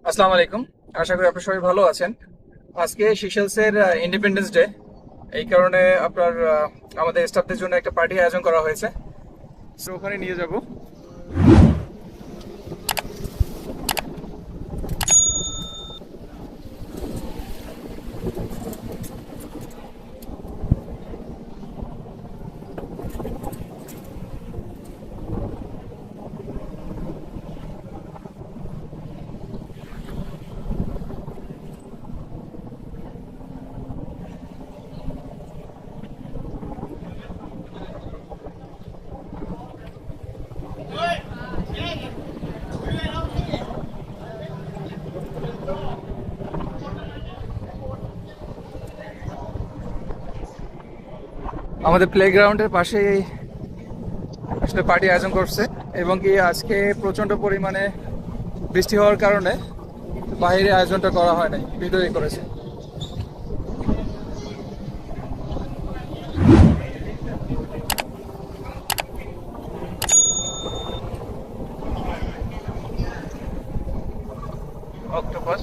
আসসালামু আলাইকুম। আশা করি আপনারা সবাই ভালো আছেন। আজকে সিশেলসের ইন্ডিপেন্ডেন্স ডে। এই কারণে আপনার আমাদের স্টাফদের জন্য একটা পার্টি আয়োজন করা হয়েছে। তো ওখানে নিয়ে যাব। আমাদের প্লেগ্রাউন্ডের পাশেই আসলে পার্টি আয়োজন করছে, এবং কি আজকে প্রচন্ড পরিমাণে বৃষ্টি হওয়ার কারণে বাইরে আয়োজনটা করা হয় নাই, ভিতরেই করেছে। অক্টোপাস।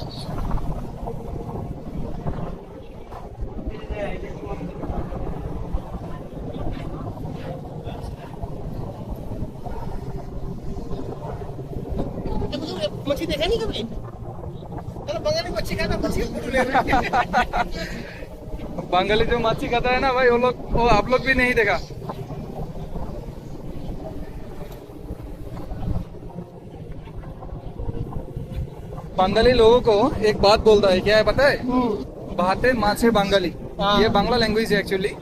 मच्छी देखा नहीं कभी? चलो बंगाली मच्छी खाता मच्छी पूछ ले रहे हैं। बंगाली जो मच्छी खाता है ना भाई, वो आप लोग भी नहीं देखा। बंगाली लोगों को एक बात बोलता है, क्या है पता है? भात है माछ है बंगाली। हाँ। ये बांग्ला लैंग्वेज है एक्चुअली।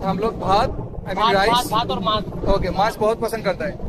हम लोग भात, आई मीन राइस। भात और माछ। ओके, माछ बहुत पसंद करता है।